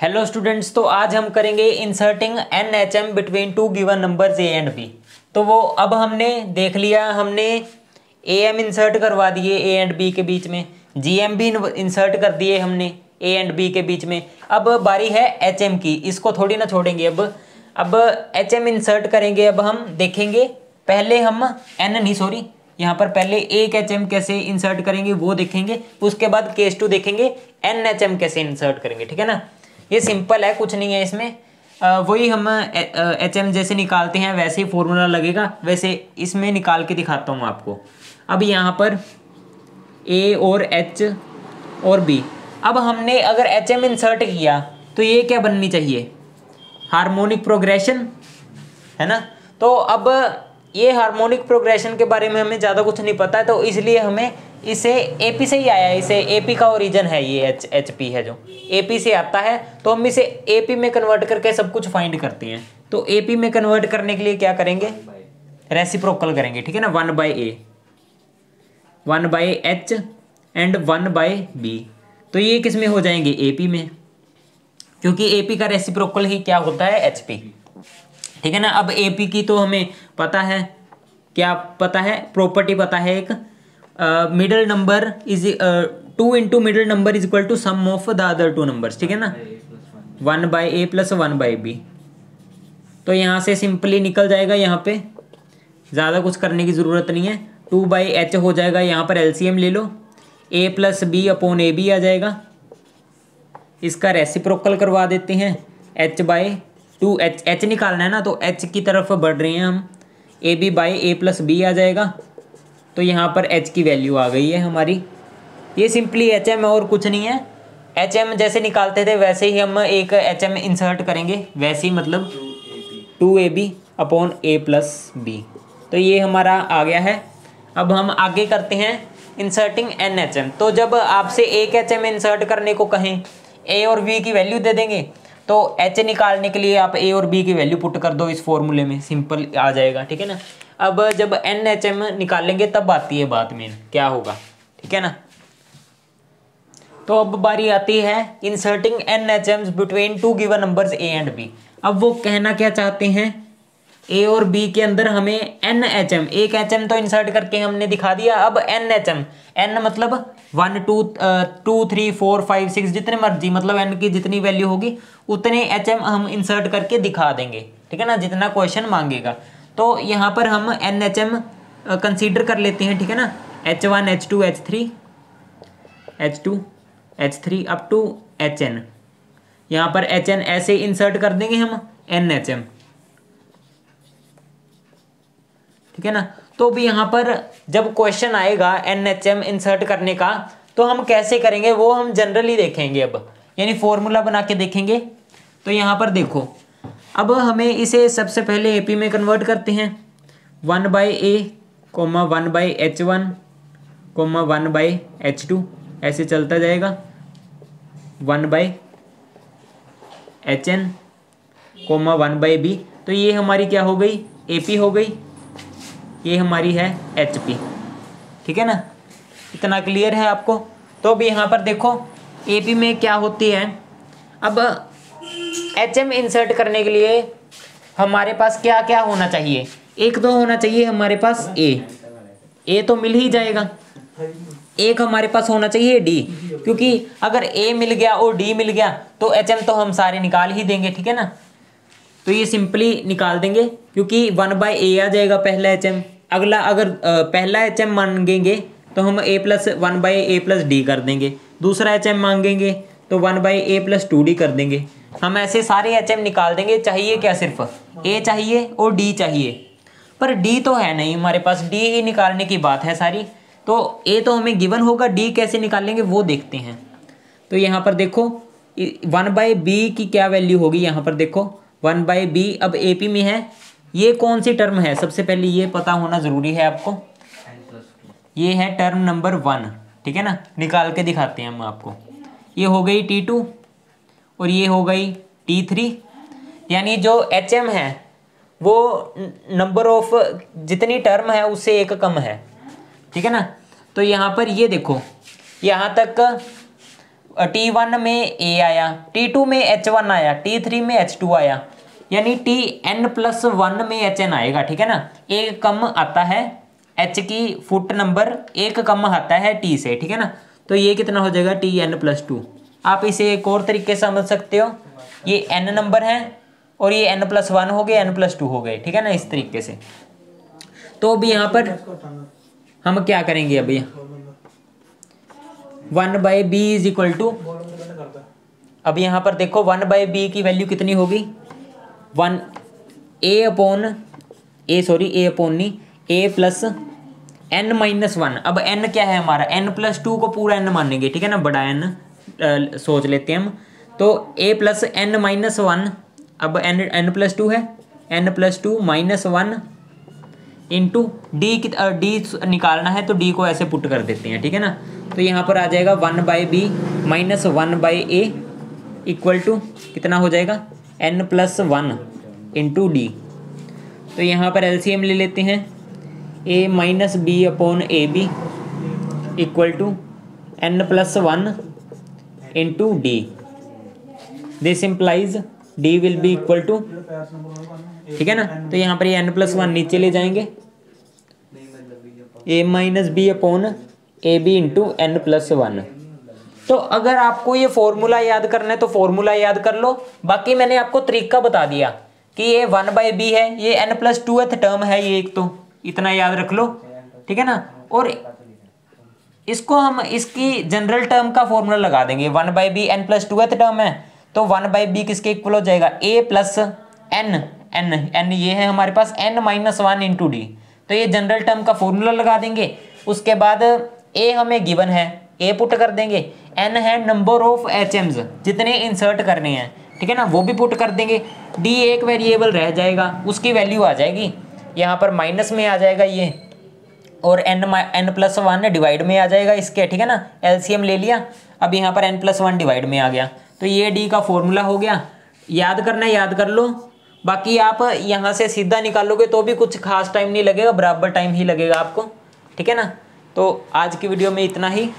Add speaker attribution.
Speaker 1: Hello students, तो आज हम करेंगे inserting n H M between two given numbers a and b. तो वो अब हमने देख लिया, हमने ए एम इंसर्ट करवा दिए ए एंड बी के बीच में, जी एम भी इंसर्ट कर दिए हमने ए एंड बी के बीच में। अब बारी है एच एम की, इसको थोड़ी ना छोड़ेंगे। अब एच एम इंसर्ट करेंगे। अब हम देखेंगे, पहले हम यहाँ पर पहले एक एच एम कैसे इंसर्ट करेंगे वो देखेंगे, उसके बाद केस टू देखेंगे एन एच एम कैसे इंसर्ट करेंगे। ठीक है ना, ये सिंपल है, कुछ नहीं है इसमें। वही हम एच एम जैसे निकालते हैं वैसे ही फॉर्मूला लगेगा, वैसे इसमें निकाल के दिखाता हूँ आपको। अब यहाँ पर ए और एच और बी, अब हमने अगर एच एम इंसर्ट किया तो ये क्या बननी चाहिए, हार्मोनिक प्रोग्रेशन, है ना। तो अब ये हार्मोनिक प्रोग्रेशन के बारे में हमें ज़्यादा कुछ नहीं पता है, तो इसलिए हमें इसे एपी से ही आया है, इसे एपी का ओरिजिन है, ये एच पी है जो एपी से आता है, तो हम इसे एपी में कन्वर्ट करके सब कुछ फाइंड करते हैं। तो एपी में कन्वर्ट करने के लिए क्या करेंगे, रेसिप्रोकल करेंगे। ठीक है ना, 1/a 1/h एंड 1/b, तो ये किस में हो जाएंगे, एपी में, क्योंकि एपी का रेसिप्रोकल ही क्या होता है, एचपी। ठीक है ना। अब एपी की तो हमें पता है, क्या पता है, प्रॉपर्टी पता है एक, middle number is 2 into middle number is equal to sum of the other two numbers. ठीक है ना, 1/a प्लस 1/b। तो यहाँ से सिंपली निकल जाएगा, यहाँ पे ज़्यादा कुछ करने की ज़रूरत नहीं है, 2/h हो जाएगा। यहाँ पर एलसीएम ले लो, a plus B upon A B आ जाएगा। इसका रेसिप्रोकल करवा देते हैं, h/2, h निकालना है ना, तो h की तरफ बढ़ रहे हैं हम, ab/a प्लस बी आ जाएगा। तो यहाँ पर h की वैल्यू आ गई है हमारी। ये सिंपली एच एम है और कुछ नहीं है। एच एम जैसे निकालते थे वैसे ही हम एक एच एम इंसर्ट करेंगे, वैसे ही, मतलब 2ab upon a plus B. तो ये हमारा आ गया है। अब हम आगे करते हैं इंसर्टिंग एन एच एम। तो जब आपसे एक एच एम इंसर्ट करने को कहें, a और b की वैल्यू दे देंगे, तो h निकालने के लिए आप a और b की वैल्यू पुट कर दो इस फॉर्मूले में, सिंपल आ जाएगा। ठीक है ना। अब जब एन एच एम निकालेंगे तब आती है बात मेन, क्या होगा। ठीक है ना। तो अब बारी आती है inserting n HMs between two given numbers a and b. अब वो कहना क्या चाहते हैं, ए और बी के अंदर हमें एन एच एम, एक एच एम तो इंसर्ट करके हमने दिखा दिया। अब एन एच एम, एन मतलब 1 2 3 4 5 6 जितने मर्जी, मतलब एन की जितनी वैल्यू होगी उतने एच एम हम इंसर्ट करके दिखा देंगे। ठीक है ना, जितना क्वेश्चन मांगेगा। तो यहाँ पर हम एन एच एम कंसीडर कर लेते हैं। ठीक है ना, H1 H2 H3 H2 H3 up to HN। यहाँ पर HN ऐसे इंसर्ट कर देंगे हम NHM। ठीक है ना। तो भी यहाँ पर जब क्वेश्चन आएगा NHM इंसर्ट करने का, तो हम कैसे करेंगे वो हम जनरली देखेंगे अब, यानी फॉर्मूला बना के देखेंगे। तो यहाँ पर देखो, अब हमें इसे सबसे पहले एपी में कन्वर्ट करते हैं, 1/a 1/h1 1/h2 ऐसे चलता जाएगा, 1/hn 1/b। तो ये हमारी क्या हो गई, एपी हो गई, ये हमारी है एचपी। ठीक है ना, इतना क्लियर है आपको। तो अब यहाँ पर देखो एपी में क्या होती है। अब एच एम इंसर्ट करने के लिए हमारे पास क्या क्या होना चाहिए, एक तो होना चाहिए हमारे पास ए तो मिल ही जाएगा, एक हमारे पास होना चाहिए डी, क्योंकि अगर ए मिल गया और डी मिल गया तो एच एम तो हम सारे निकाल ही देंगे। ठीक है ना, तो ये सिंपली निकाल देंगे, क्योंकि 1/a आ जाएगा पहला एच एम। अगला अगर पहला एच एम मांगेंगे तो हम a plus 1/a plus D कर देंगे, दूसरा एच एम मांगेंगे तो 1/a प्लस 2d कर देंगे। हम ऐसे सारे एच एम निकाल देंगे। चाहिए क्या, सिर्फ a चाहिए और d चाहिए, पर d तो है नहीं हमारे पास, d ही निकालने की बात है सारी। तो a तो हमें गिवन होगा, d कैसे निकालेंगे वो देखते हैं। तो यहाँ पर देखो 1/b की क्या वैल्यू होगी, यहाँ पर देखो 1/b अब AP में है, ये कौन सी टर्म है, सबसे पहले ये पता होना ज़रूरी है आपको। ये है टर्म नंबर 1। ठीक है ना, निकाल के दिखाते हैं हम आपको। ये हो गई T2 और ये हो गई T3, यानी जो HM है वो नंबर ऑफ जितनी टर्म है उससे एक कम है। ठीक है ना। तो यहाँ पर ये देखो, यहाँ तक T1 में A आया, T2 में H1 आया, T3 में H2 आया, यानी Tn+1 में Hn आएगा। ठीक है ना, एक कम आता है H की फुट नंबर, एक कम आता है T से। ठीक है ना, तो ये कितना हो जाएगा Tn+2। आप इसे एक और तरीके से समझ सकते हो, ये n नंबर है और ये n+1 हो गए, n+2 हो गए। ठीक है ना, इस तरीके से। तो अभी यहाँ पर हम क्या करेंगे, अभी 1/b इज इक्वल टू, अब यहाँ पर देखो 1/b की वैल्यू कितनी होगी, a अपॉन n-1। अब n क्या है हमारा, n+2 को पूरा n मानेंगे। ठीक है ना, बड़ा n सोच लेते हैं हम। तो a + n-1, अब n+2 है, n+2 -1 इंटू डी निकालना है, तो डी को ऐसे पुट कर देते हैं। ठीक है ना, तो यहाँ पर आ जाएगा 1/b - 1/a इक्वल टू कितना हो जाएगा, n+1 इंटू डी। तो यहाँ पर एलसीएम ले लेते हैं, a - b upon ab equal to n+1 into d. This implies d will be equal to, ठीक है ना, तो यहाँ पर ये n+1 नीचे ले जाएंगे, a - b upon ab into n+1। तो अगर आपको ये फॉर्मूला याद करना है तो फॉर्मूला याद कर लो, बाकी मैंने आपको तरीका बता दिया कि ये 1/b है, ये n+2th टर्म है, ये एक तो इतना याद रख लो। ठीक है ना, और इसको हम इसकी जनरल टर्म का फॉर्मूला लगा देंगे। 1/b n+2th टर्म है, तो 1/b किसके इक्वल हो जाएगा, a + n ये है हमारे पास n-1 इंटू डी। तो ये जनरल टर्म का फॉर्मूला लगा देंगे। उसके बाद a हमें गिवन है, a पुट कर देंगे, n है नंबर ऑफ HMs जितने इंसर्ट करने हैं। ठीक है ना, वो भी पुट कर देंगे। d एक वेरिएबल रह जाएगा, उसकी वैल्यू आ जाएगी यहाँ पर माइनस में आ जाएगा ये, और n+1 डिवाइड में आ जाएगा इसके। ठीक है ना, एलसीएम ले लिया, अब यहाँ पर n+1 डिवाइड में आ गया। तो ये d का फॉर्मूला हो गया। याद करना है याद कर लो, बाकी आप यहाँ से सीधा निकालोगे तो भी कुछ खास टाइम नहीं लगेगा, बराबर टाइम ही लगेगा आपको। ठीक है ना, तो आज की वीडियो में इतना ही।